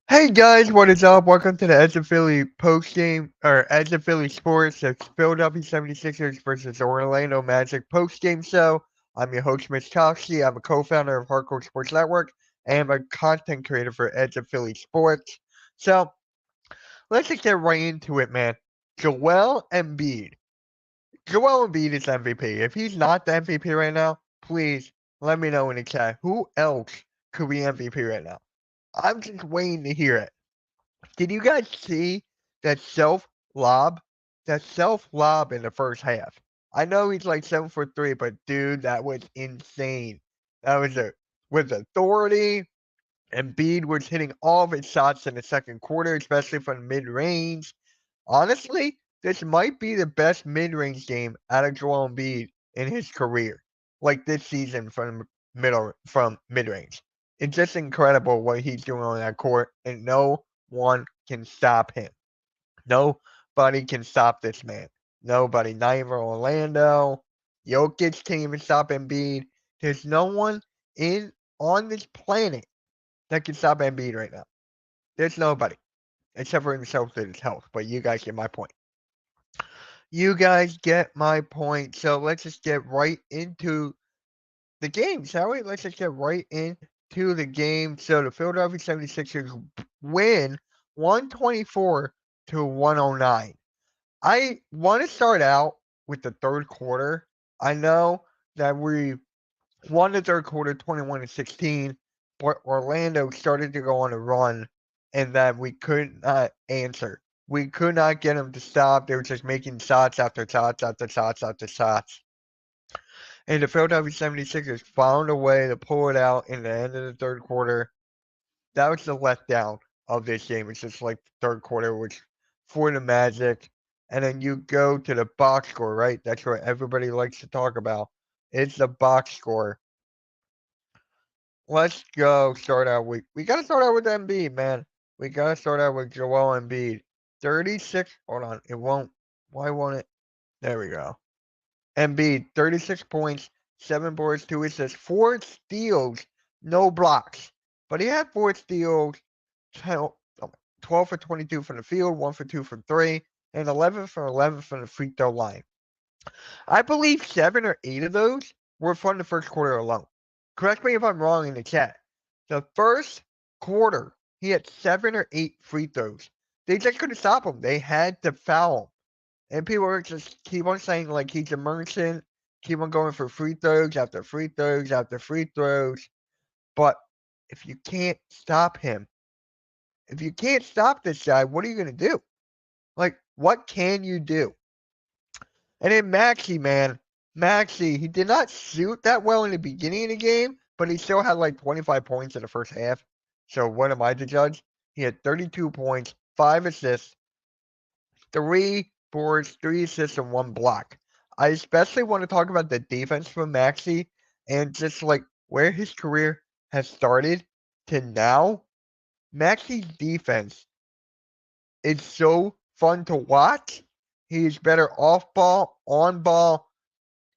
Hey guys, what is up? Welcome to the Edge of Philly postgame or Edge of Philly Sports. It's Philadelphia 76ers versus Orlando Magic postgame show. I'm your host, Mitch Toxie. I'm a co-founder of Hardcore Sports Network and I'm a content creator for Edge of Philly Sports. So let's just get right into it, man. Joel Embiid. Joel Embiid is MVP. If he's not the MVP right now, please let me know in the chat. Who else could be MVP right now? I'm just waiting to hear it. Did you guys see that lob? That self lob in the first half. I know he's like 7 for 3, but dude, that was insane. That was with authority. Embiid was hitting all of his shots in the second quarter, especially from mid range. Honestly, this might be the best mid range game out of Joel Embiid in his career. Like this season from mid range. It's just incredible what he's doing on that court, and no one can stop him. Nobody can stop this man. Nobody. Not even Orlando. Jokic can't even stop Embiid. There's no one in on this planet that can stop Embiid right now. There's nobody. Except for himself with his health. But you guys get my point. You guys get my point. So let's just get right into the game, shall we? Let's just get right into the game. So the Philadelphia 76ers win 124 to 109. I want to start out with the third quarter. I know that we won the third quarter 21-16, but Orlando started to go on a run and that we could not answer. We could not get them to stop. They were just making shots after shots after shots after shots. And the Philadelphia 76ers found a way to pull it out in the end of the third quarter. That was the letdown of this game. It's just like the third quarter, which for the Magic. And then you go to the box score, right? That's what everybody likes to talk about. It's the box score. Let's go start out with we gotta start out with Embiid, man. We gotta start out with Joel Embiid. 36. Hold on, it won't. Why won't it? There we go. Embiid, 36 points, 7 boards, 2 assists, 4 steals, no blocks. But he had 4 steals, 12 for 22 from the field, 1 for 2 from 3, and 11 for 11 from the free throw line. I believe 7 or 8 of those were from the first quarter alone. Correct me if I'm wrong in the chat. The first quarter, he had 7 or 8 free throws. They just couldn't stop him. They had to foul him. And people are just keep on saying like he's a merchant, keep on going for free throws after free throws after free throws. But if you can't stop him, if you can't stop this guy, what are you gonna do? Like, what can you do? And then Maxey, man, Maxey, he did not shoot that well in the beginning of the game, but he still had like 25 points in the first half. So what am I to judge? He had 32 points, 5 assists, 3 boards, 3 assists, and 1 block. I especially want to talk about the defense from Maxey and just like where his career has started to now. Maxey's defense is so fun to watch. He's better off ball, on ball.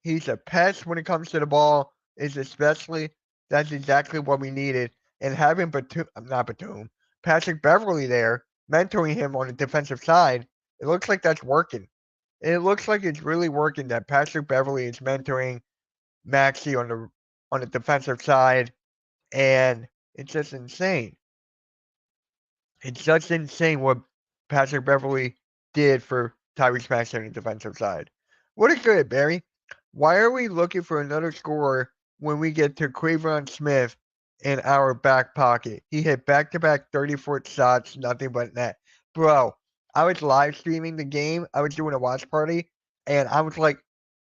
He's a pest when it comes to the ball. Is especially that's exactly what we needed. And having Patrick Beverly there mentoring him on the defensive side, it looks like that's working. It looks like it's really working that Patrick Beverly is mentoring Maxey on the defensive side, and it's just insane. It's just insane what Patrick Beverly did for Tyrese Maxey on the defensive side. What is good, Barry? Why are we looking for another scorer when we get to Quavon Smith in our back pocket? He hit back-to-back 30-foot shots, nothing but net. Bro, I was live streaming the game. I was doing a watch party, and I was like,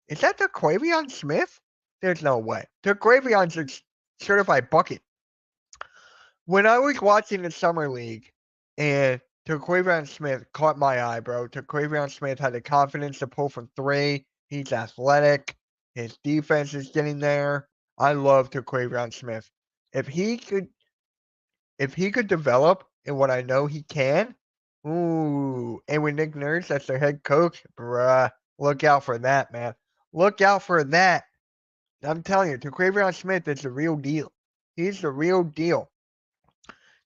is that the Quavion Smith? There's no way. The Quavion's a certified bucket. When I was watching the Summer League and Quavon Smith caught my eye, bro. Quavon Smith had the confidence to pull from 3. He's athletic. His defense is getting there. I love Quavon Smith. If he could develop in what I know he can, ooh, and with Nick Nurse as their head coach, bruh, look out for that, man. Look out for that. I'm telling you, Quavon Smith is the real deal. He's the real deal.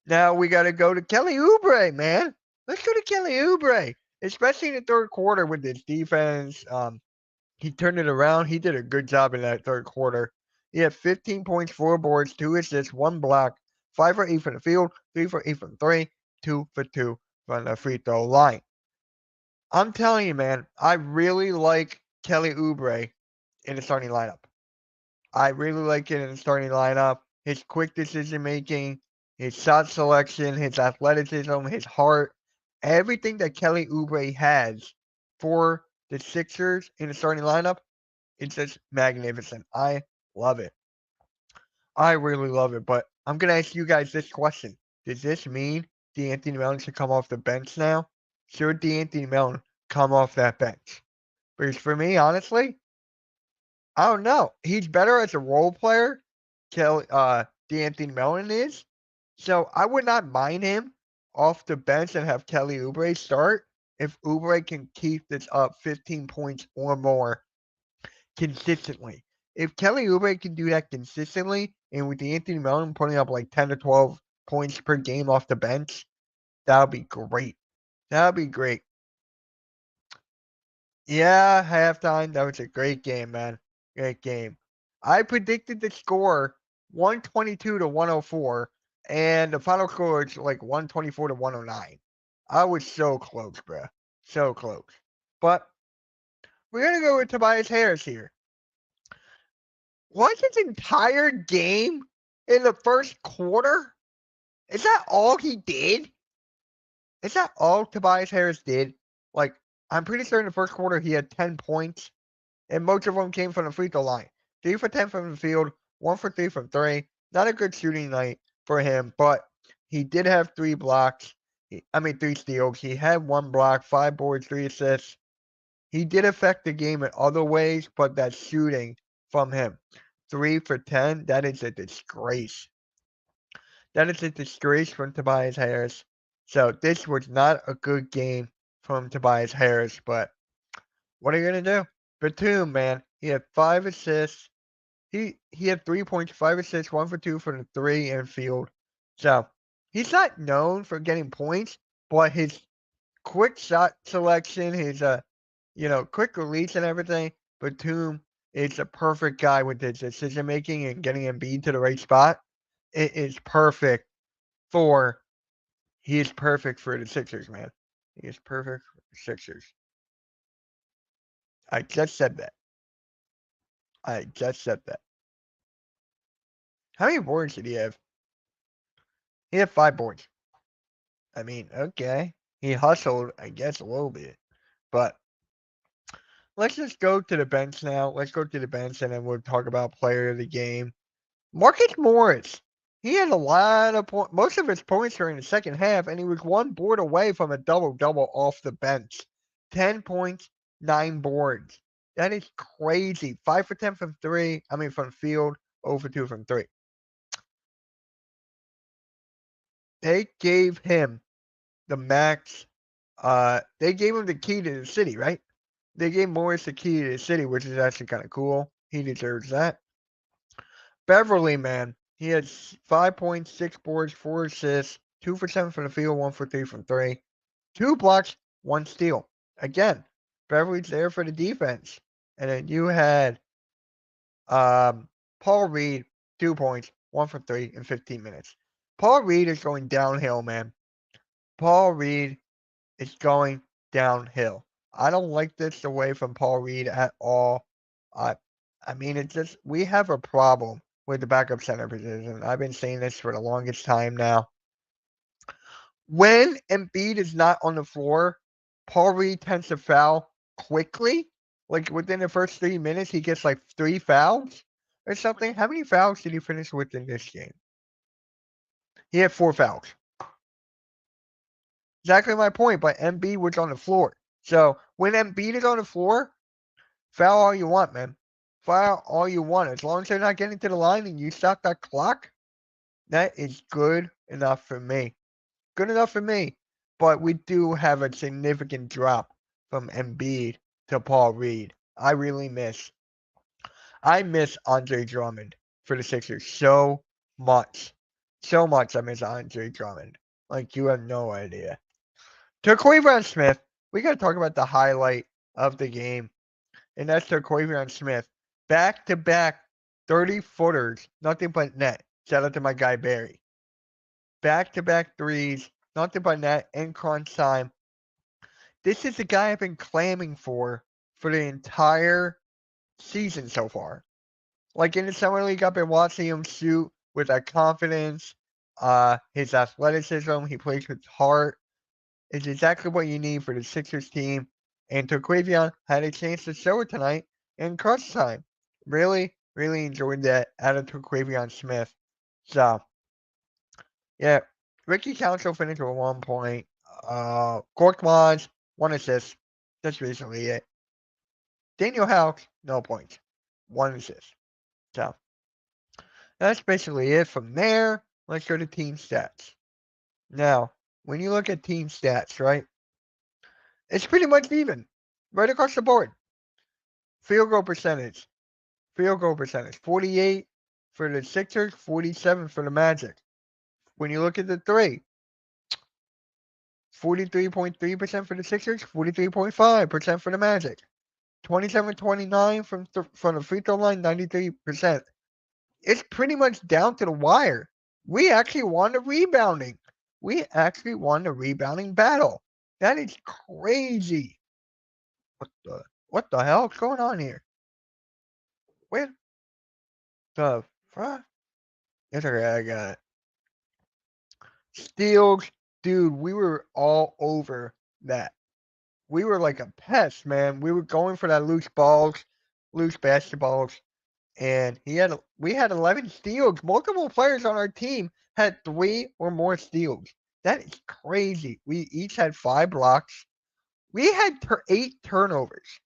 Now we got to go to Kelly Oubre, man. Let's go to Kelly Oubre, especially in the third quarter with his defense. He turned it around. He did a good job in that third quarter. He had 15 points, 4 boards, 2 assists, 1 block, 5 for 8 from the field, 3 for 8 from three, 2 for 2 from the free throw line. I'm telling you, man, I really like Kelly Oubre in the starting lineup. I really like it in the starting lineup. His quick decision making, his shot selection, his athleticism, his heart, everything that Kelly Oubre has for the Sixers in the starting lineup, it's just magnificent. I love it. I really love it. But I'm gonna ask you guys this question: does this mean D'Anthony Melton should come off the bench now? Should D'Anthony Melton come off that bench? Because for me, honestly, I don't know. He's better as a role player, D'Anthony Melton is. So I would not mind him off the bench and have Kelly Oubre start if Oubre can keep this up 15 points or more consistently. If Kelly Oubre can do that consistently, and with D'Anthony Melton putting up like 10 to 12 points per game off the bench, that would be great. That would be great. Yeah, halftime. That was a great game, man. Great game. I predicted the score 122 to 104, and the final score is like 124 to 109. I was so close, bro. So close. But we're going to go with Tobias Harris here. Was his entire game in the first quarter? Is that all he did? Is that all Tobias Harris did? Like, I'm pretty sure in the first quarter he had 10 points, and most of them came from the free throw line. 3 for 10 from the field, 1 for 3 from three. Not a good shooting night for him, but he did have 3 blocks. 3 steals. He had 1 block, 5 boards, 3 assists. He did affect the game in other ways, but that shooting from him, 3 for 10, that is a disgrace. That is a disgrace from Tobias Harris. So this was not a good game from Tobias Harris, but what are you gonna do? Batum, man, he had 5 assists. He had 3 points, 5 assists, 1 for 2 for the three and field. So he's not known for getting points, but his quick shot selection, his quick release and everything, Batum is a perfect guy with his decision making and getting Embiid to the right spot. It is perfect for he is perfect for the Sixers, man. He is perfect for the Sixers. I just said that. I just said that. How many boards did he have? He had 5 boards. I mean, okay. He hustled, I guess, a little bit. But let's just go to the bench now. Let's go to the bench and then we'll talk about player of the game. Marcus Morris. He had a lot of points, most of his points during the second half, and he was 1 board away from a double-double off the bench. 10 points, 9 boards. That is crazy. 5 for 10 from from field, 0 for 2 from three. They gave him the max. They gave him the key to the city, right? They gave Morris the key to the city, which is actually kind of cool. He deserves that. Beverly, man, he had 5 points, 6 boards, 4 assists, 2 for 7 from the field, 1 for 3 from three, 2 blocks, 1 steal. Again, Beverly's there for the defense. And then you had Paul Reed, 2 points, 1 for 3 in 15 minutes. Paul Reed is going downhill, man. Paul Reed is going downhill. I don't like this away from Paul Reed at all. It's just we have a problem with the backup center position. I've been saying this for the longest time now. When Embiid is not on the floor, Paul Reed tends to foul quickly. Like within the first 3 minutes, he gets like 3 fouls or something. How many fouls did he finish with in this game? He had 4 fouls. Exactly my point, but Embiid was on the floor. So when Embiid is on the floor, foul all you want, man. Foul all you want. As long as they're not getting to the line and you stop that clock, that is good enough for me. Good enough for me. But we do have a significant drop from Embiid to Paul Reed. I miss Andre Drummond for the Sixers so much. So much I miss Andre Drummond. Like, you have no idea. Terquavion Smith, we got to talk about the highlight of the game, and that's Terquavion Smith. Back-to-back 30-footers, nothing but net. Shout out to my guy Barry. Back-to-back threes, nothing but net in crunch time. This is the guy I've been clamming for the entire season so far. Like in the summer league, I've been watching him shoot with that confidence, his athleticism. He plays with heart. It's exactly what you need for the Sixers team. And Terquavion had a chance to show it tonight in crunch time. Really, really enjoyed that out of Terquavion Smith. So, yeah, Ricky Council finished with 1 point. Korkmaz, 1 assist. That's basically it. Daniel House, no points. 1 assist. So, that's basically it from there. Let's go to team stats. Now, when you look at team stats, right, it's pretty much even right across the board. Field goal percentage. 48 for the Sixers, 47 for the Magic. When you look at the three, 43.3% for the Sixers, 43.5% for the Magic. 27-29 from the free throw line, 93%. It's pretty much down to the wire. We actually won the rebounding. We actually won the rebounding battle. That is crazy. What the hell is going on here? Where the fuck? It's okay, I got it. Steals, dude, we were all over that. We were like a pest, man. We were going for that loose basketballs, and we had 11 steals. Multiple players on our team had 3 or more steals. That is crazy. We each had 5 blocks. We had 8 turnovers.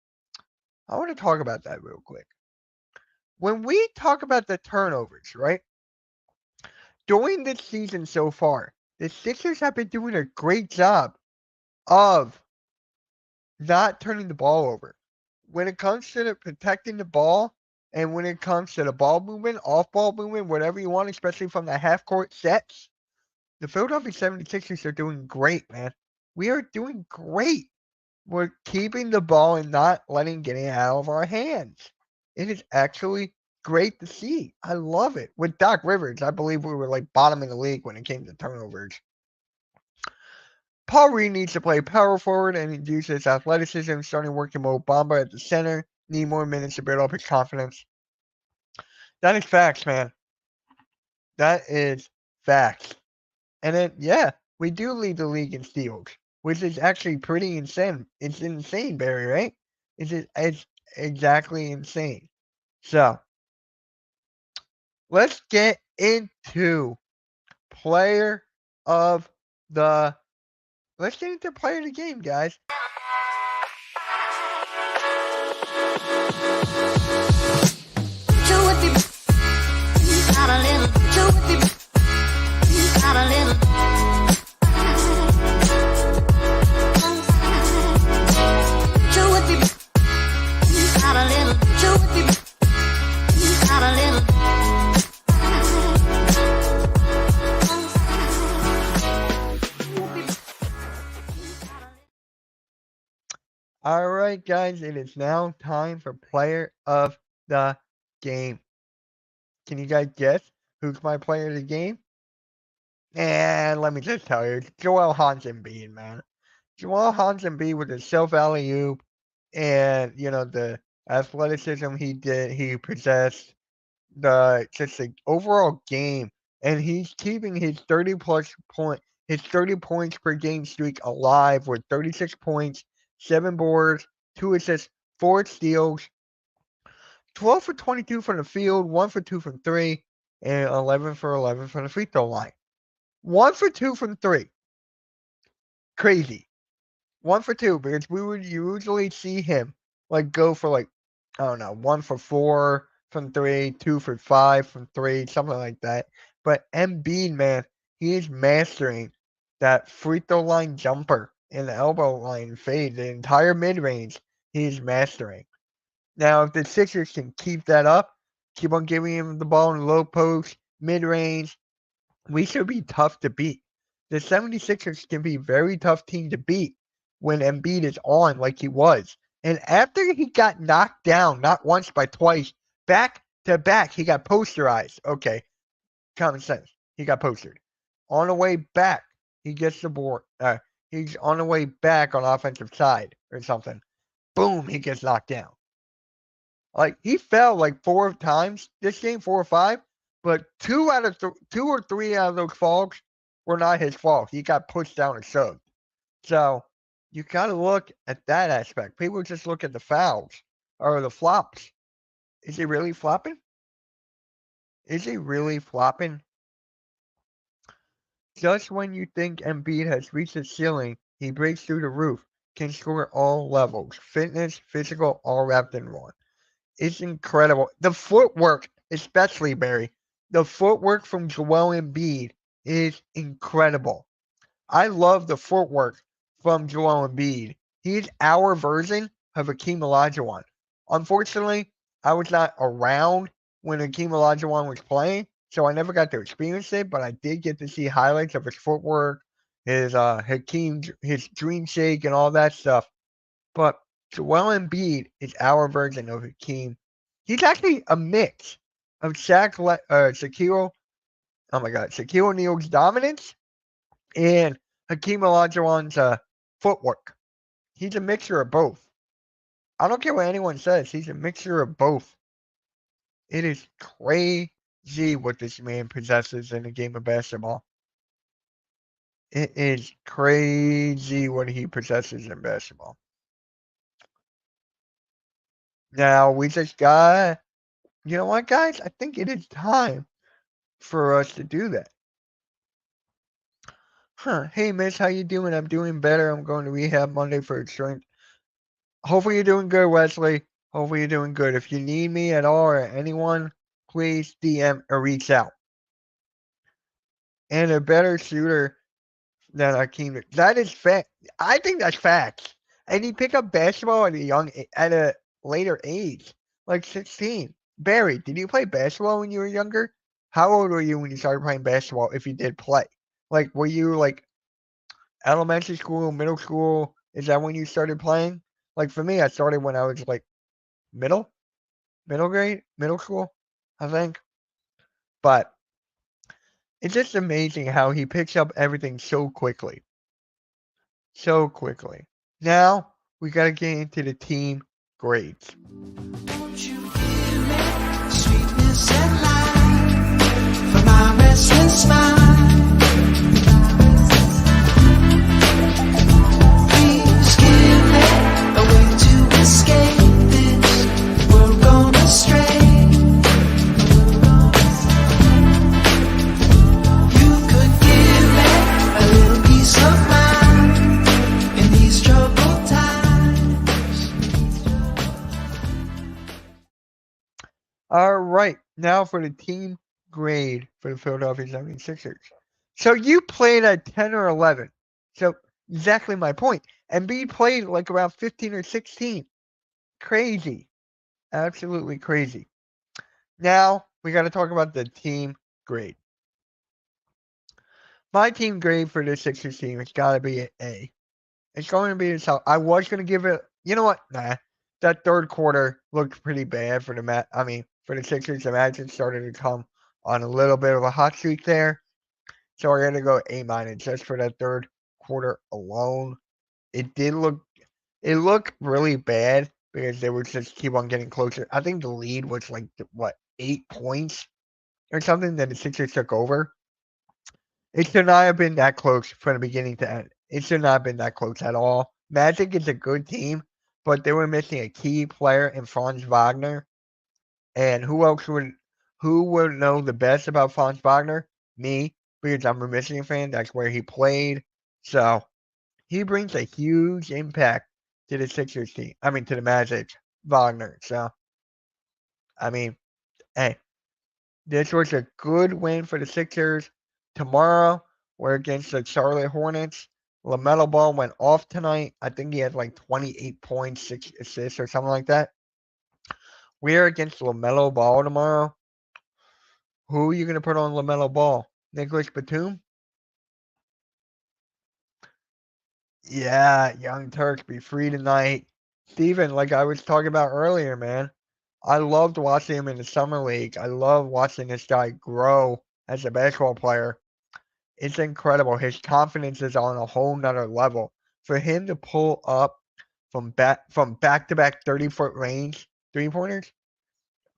I want to talk about that real quick. When we talk about the turnovers, right? During this season so far, the Sixers have been doing a great job of not turning the ball over. When it comes to protecting the ball, and when it comes to the ball movement, off-ball movement, whatever you want, especially from the half-court sets, the Philadelphia 76ers are doing great, man. We are doing great. We're keeping the ball and not letting it out of our hands. It is actually great to see. I love it. With Doc Rivers, I believe we were like bottom in the league when it came to turnovers. Paul Reed needs to play power forward and use his athleticism, starting working Mo Bamba at the center. Need more minutes to build up his confidence. That is facts, man. That is facts. And then, yeah, we do lead the league in steals, which is actually pretty insane. It's insane, Barry, right? It's exactly insane. So, let's get into player of the game, guys. All right, guys, it is now time for player of the game. Can you guys guess who's my player of the game? And let me just tell you, it's Joel Embiid, man. Joel Embiid with a self alley-oop and, the athleticism he possessed, just the overall game, and he's keeping his 30 points per game streak alive with 36 points, 7 boards, 2 assists, 4 steals, 12 for 22 from the field, 1 for 2 from 3, and 11 for 11 from the free throw line. 1 for 2 from 3. Crazy. 1 for 2, because we would usually see him go for I don't know, 1 for 4 from 3, 2 for 5 from 3, something like that. But Embiid, man, he is mastering that free throw line jumper and the elbow line fade, the entire mid-range, he's mastering. Now, if the Sixers can keep that up, keep on giving him the ball in low post, mid-range, we should be tough to beat. The 76ers can be a very tough team to beat when Embiid is on like he was. And after he got knocked down, not once but twice, back to back, he got posterized. Okay, common sense. He got postered. On the way back, he gets the board. He's on the way back on the offensive side or something. Boom, he gets knocked down. Like he fell like 4 times this game, 4 or 5, but two or three out of those falls were not his fault. He got pushed down and shoved. So you got to look at that aspect. People just look at the fouls or the flops. Is he really flopping? Is he really flopping? Just when you think Embiid has reached his ceiling, he breaks through the roof, can score all levels, fitness, physical, all wrapped in one. It's incredible. The footwork, especially Barry, the footwork from Joel Embiid is incredible. I love the footwork from Joel Embiid. He's our version of Hakeem Olajuwon. Unfortunately, I was not around when Hakeem Olajuwon was playing, so I never got to experience it, but I did get to see highlights of his footwork, his his dream shake and all that stuff. But Joel Embiid is our version of Hakeem. He's actually a mix of Shaquille O'Neal's dominance and Hakeem Olajuwon's footwork. He's a mixture of both. I don't care what anyone says. He's a mixture of both. It is crazy what this man possesses in a game of basketball. It is crazy what he possesses in basketball. Now, we just got, you know what, guys? I think it is time for us to do that. Hey, miss, how you doing? I'm doing better. I'm going to rehab Monday for a strength. Hopefully you're doing good, Wesley. Hopefully you're doing good. If you need me at all or anyone, please DM or reach out. And a better shooter than Hakeem. That is fact. I think that's facts. And he picked up basketball at a later age, like 16. Barry, did you play basketball when you were younger? How old were you when you started playing basketball? If you did play, like, were you like elementary school, middle school? Is that when you started playing? Like for me, I started when I was like middle grade, middle school, I think. But it's just amazing how he picks up everything so quickly. So quickly. Now we gotta get into the team grades. Don't you hear me? Sweetness and light for my restless mind. Please give me a way to escape this world gone astray. You could give me a little peace of mind in these troubled times. All right, now for the team grade for the Philadelphia 76ers. So you played at 10 or 11. So exactly my point. Embiid played like around 15 or 16. Crazy. Absolutely crazy. Now we got to talk about the team grade. My team grade for this Sixers team has got to be an A. It's going to be this. I was going to give it. You know what? Nah. That third quarter looked pretty bad for for the Sixers. The Magic started to come on a little bit of a hot streak there. So I got to go A- just for that third quarter alone. It looked really bad because they would just keep on getting closer. I think the lead was like 8 points or something that the Sixers took over. It should not have been that close from the beginning to end. It should not have been that close at all. Magic is a good team, but they were missing a key player in Franz Wagner. And who would know the best about Franz Wagner? Me, because I'm a Michigan fan. That's where he played. So he brings a huge impact to the Sixers team. To the Magic, Wagner. So, hey, this was a good win for the Sixers. Tomorrow, we're against the Charlotte Hornets. LaMelo Ball went off tonight. I think he had like 28 points, 6 assists, or something like that. We're against LaMelo Ball tomorrow. Who are you going to put on LaMelo Ball? Nicholas Batum. Yeah, Young Turks be free tonight. Steven, like I was talking about earlier, man, I loved watching him in the summer league. I love watching this guy grow as a basketball player. It's incredible. His confidence is on a whole nother level. For him to pull up from back to back 30-foot range 3 pointers,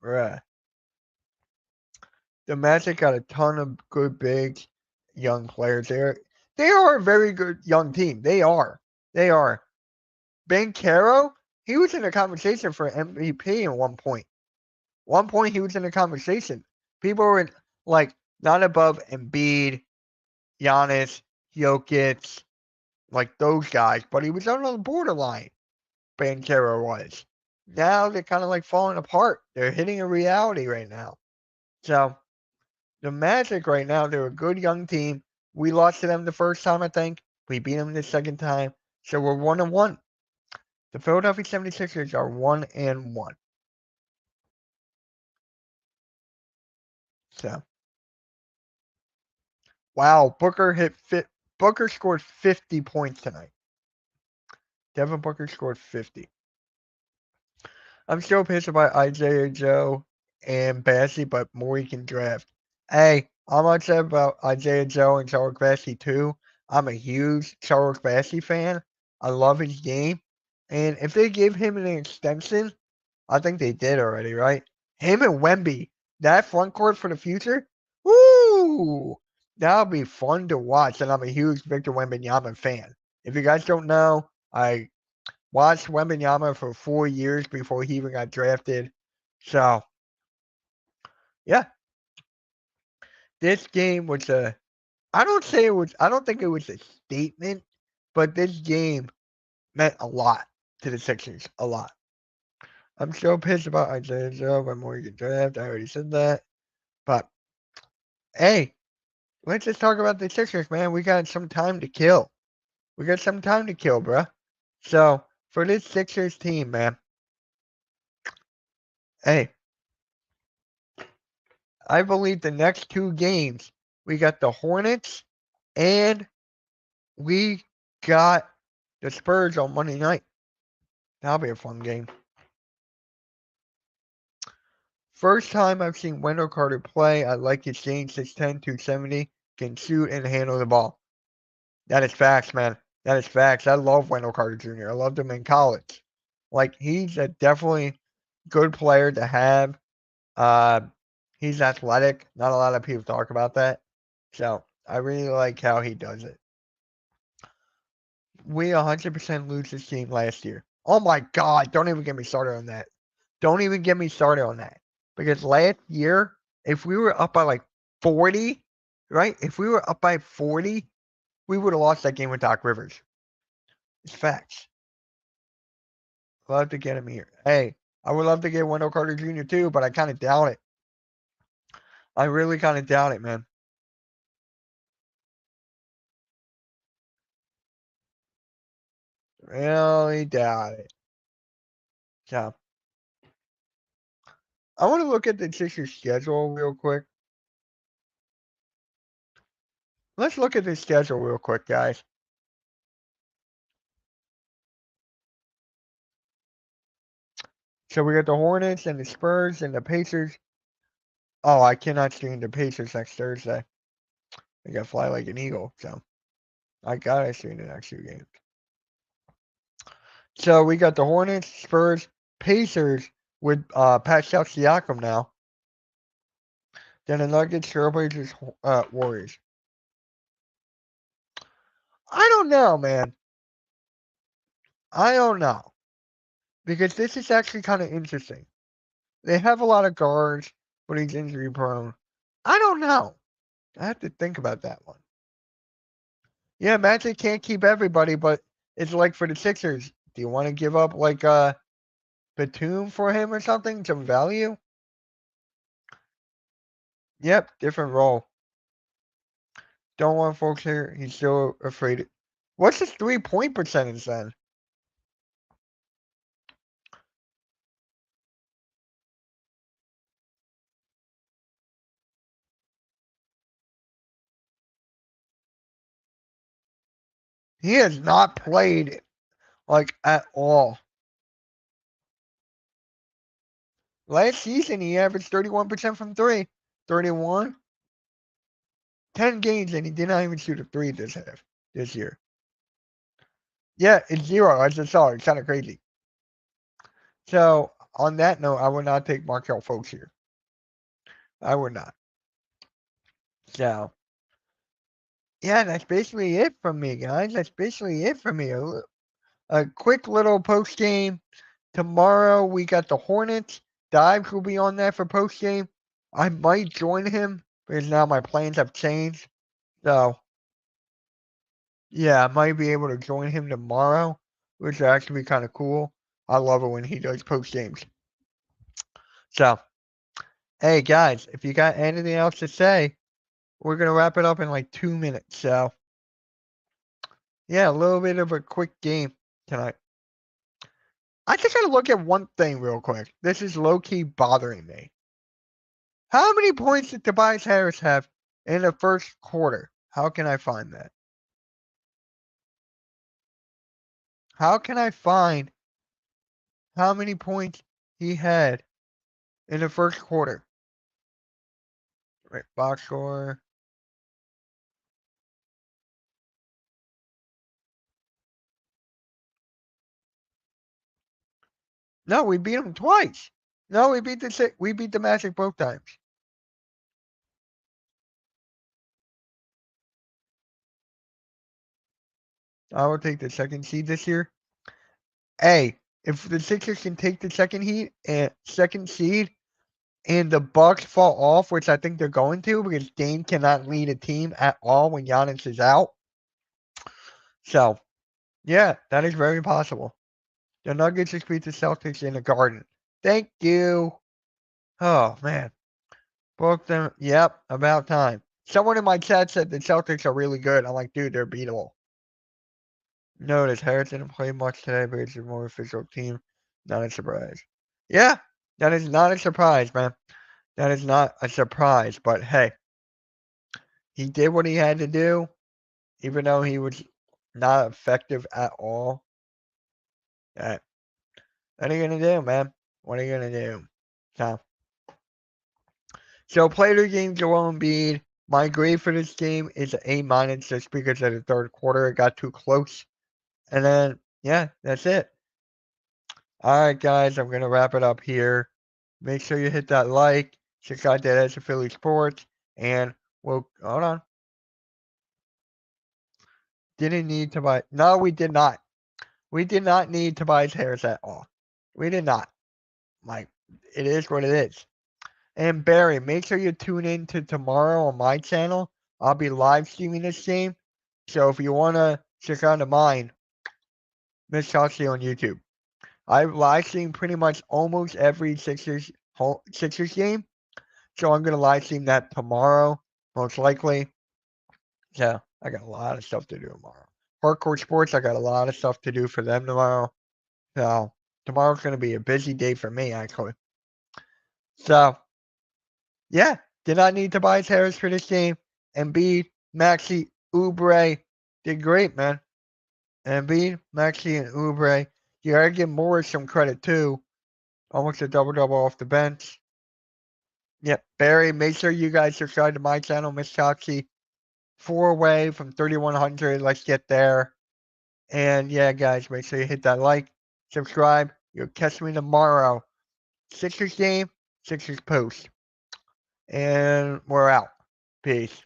bruh. The Magic got a ton of good big young players. They are a very good young team. They are. They are. Ben Caro, he was in the conversation for MVP at one point. One point he was in the conversation. People were like not above Embiid, Giannis, Jokic, like those guys, but he was on the borderline. Ben Caro was. Now they're kind of like falling apart. They're hitting a reality right now. So the Magic right now, they're a good young team. We lost to them the first time, I think. We beat them the second time. So we're 1-1. The Philadelphia 76ers are 1-1. So wow, Booker scored 50 points tonight. Devin Booker scored 50. I'm still pissed about Isaiah Joe and Bassey, but Morey can draft. Hey, I'm upset about Isaiah Joe and Charles Bassey too. I'm a huge Charles Bassey fan. I love his game. And if they give him an extension, I think they did already, right? Him and Wemby, that front court for the future, woo! That'll be fun to watch. And I'm a huge Victor Wembanyama fan. If you guys don't know, I watched Wembanyama for 4 years before he even got drafted. So, yeah, this game was I don't think it was a statement, but this game meant a lot to the Sixers. A lot. I'm still pissed about Isaiah Joe by Morgan Draft. I already said that. But hey, let's just talk about the Sixers, man. We got some time to kill. We got some time to kill, bruh. So for this Sixers team, man, hey, I believe the next 2 games, we got the Hornets and we got the Spurs on Monday night. That'll be a fun game. First time I've seen Wendell Carter play. I like his game, 6'10", 270, can shoot and handle the ball. That is facts, man. That is facts. I love Wendell Carter Jr. I loved him in college. Like, he's a definitely good player to have. Uh, he's athletic. Not a lot of people talk about that. So, I really like how he does it. We 100% lose this team last year. Oh my God. Don't even get me started on that. Don't even get me started on that. Because last year, if we were up by like 40, right? If we were up by 40, we would have lost that game with Doc Rivers. It's facts. Love to get him here. Hey, I would love to get Wendell Carter Jr. too, but I kind of doubt it. I really kind of doubt it, man. Really doubt it. So, I want to look at the Sixers schedule real quick. Let's look at the schedule real quick, guys. So we got the Hornets and the Spurs and the Pacers. Oh, I cannot stream the Pacers next Thursday. I got to fly like an eagle, so I gotta stream the next 2 games. So we got the Hornets, Spurs, Pacers with Pascal Siakam now. Then the Nuggets, Trailblazers, Warriors. I don't know, man. I don't know. Because this is actually kind of interesting. They have a lot of guards, but he's injury prone. I don't know. I have to think about that one. Yeah, Magic can't keep everybody, but it's like for the Sixers. Do you want to give up like Batum for him or something? Some value? Yep, different role. Don't want folks here. He's still afraid. What's his 3-point percentage then? He has not played like at all. Last season, he averaged 31% from three. 31. 10 games, and he did not even shoot a three this year. Yeah, it's 0. I just saw it. It's kind of crazy. So, on that note, I would not take Markelle Fultz here. I would not. So, yeah, that's basically it from me, guys. That's basically it from me. A quick little post game. Tomorrow, we got the Hornets. Dives will be on that for post game. I might join him because now my plans have changed. So, yeah, I might be able to join him tomorrow, which will actually be kind of cool. I love it when he does post games. So, hey guys, if you got anything else to say, we're gonna wrap it up in like 2 minutes. So, yeah, a little bit of a quick game tonight. I just gotta look at one thing real quick. This is low key bothering me. How many points did Tobias Harris have in the first quarter? How can I find that? How can I find how many points he had in the first quarter? Right, box score. No, we beat them twice. No, we beat the Magic both times. I will take the second seed this year. Hey, if the Sixers can take the second seed and the Bucks fall off, which I think they're going to because Dame cannot lead a team at all when Giannis is out. So, yeah, that is very possible. The Nuggets just beat the Celtics in the Garden. Thank you. Oh, man. Book them. Yep, about time. Someone in my chat said the Celtics are really good. I'm like, dude, they're beatable. Notice Harris didn't play much today, but it's a more official team. Not a surprise. Yeah, that is not a surprise, man. That is not a surprise. But hey, he did what he had to do, even though he was not effective at all. What are you gonna do, man? What are you gonna do? So play the game, Joel Embiid. My grade for this game is an A- just because of the third quarter it got too close. And then yeah, that's it. All right, guys, I'm gonna wrap it up here. Make sure you hit that like, check out that Edge of Philly Sports, and we'll hold on. Didn't need to buy. No, we did not. We did not need Tobias Harris at all. We did not. Like, it is what it is. And Barry, make sure you tune in to tomorrow on my channel. I'll be live streaming this game. So if you want to check out mine, Miss Chelsea on YouTube. I live stream pretty much almost every Sixers game. So I'm going to live stream that tomorrow, most likely. So I got a lot of stuff to do tomorrow. Hardcore Sports, I got a lot of stuff to do for them tomorrow. So tomorrow's going to be a busy day for me, actually. So, yeah, did not need Tobias Harris for this game. Embiid, Maxey, Oubre did great, man. Embiid, Maxey, and Oubre. You gotta give Morris some credit, too. Almost a double-double off the bench. Yep, Barry, make sure you guys subscribe to my channel, Miss Choxy. 4 away from 3,100. Let's get there. And yeah, guys, make sure you hit that like, subscribe. You'll catch me tomorrow. Sixers game, Sixers post. And we're out. Peace.